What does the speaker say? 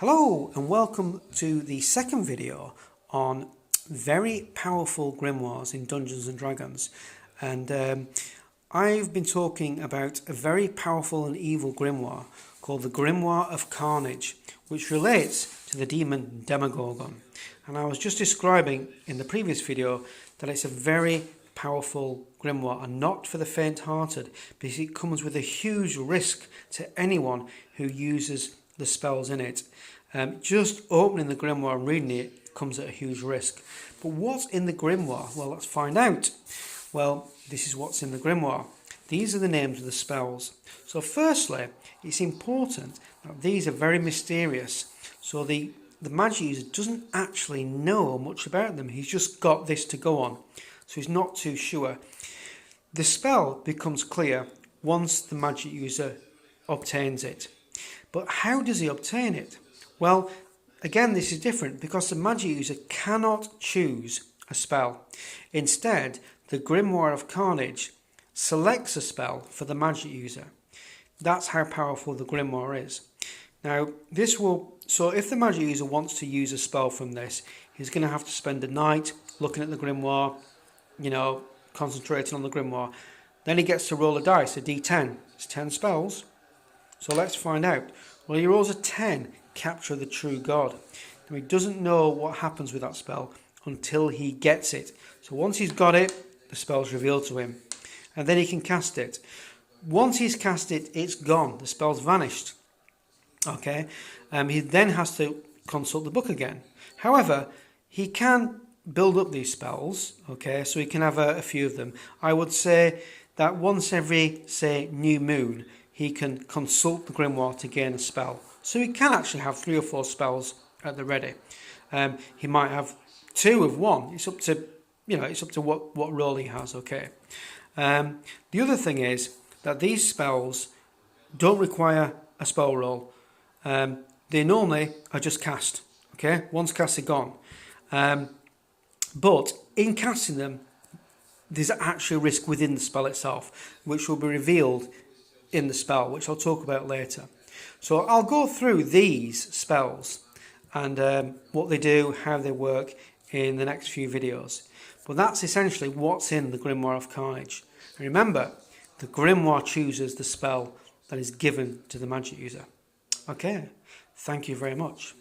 Hello and welcome to the second video on very powerful grimoires in Dungeons and Dragons. And I've been talking about a very powerful and evil grimoire called the Grimoire of Carnage, which relates to the demon Demogorgon. And I was just describing in the previous video that it's a very powerful grimoire and not for the faint-hearted, because it comes with a huge risk to anyone who uses the spells in it. Just opening the grimoire and reading it comes at a huge risk. But what's in the grimoire? Well, let's find out. Well, this is what's in the grimoire. These are the names of the spells. So firstly, it's important that these are very mysterious. So the magic user doesn't actually know much about them. He's just got this to go on. So he's not too sure. The spell becomes clear once the magic user obtains it. But how does he obtain it? Well, again, this is different because the magic user cannot choose a spell. Instead, the Grimoire of Carnage selects a spell for the magic user. That's how powerful the grimoire is. Now, so if the magic user wants to use a spell from this, he's going to have to spend a night looking at the grimoire, concentrating on the grimoire. Then he gets to roll a dice, a d10. It's 10 spells. So let's find out. Well, he rolls a 10, capture the true god. Now, he doesn't know what happens with that spell until he gets it. So once he's got it, the spell's revealed to him. And then he can cast it. Once he's cast it, it's gone. The spell's vanished. Okay? He then has to consult the book again. However, he can build up these spells. Okay? So he can have a few of them. I would say that once every, new moon, he can consult the grimoire to gain a spell. So he can actually have 3 or 4 spells at the ready. He might have 2 of one. It's up to what role he has. Okay. The other thing is that these spells don't require a spell roll. They normally are just cast. Okay. Once cast, they're gone. But in casting them, there's actually a risk within the spell itself, which will be revealed in the spell, which I'll talk about later. So I'll go through these spells and what they do, how they work in the next few videos. But that's essentially what's in the Grimoire of Carnage. And remember, the grimoire chooses the spell that is given to the magic user. Okay, thank you very much.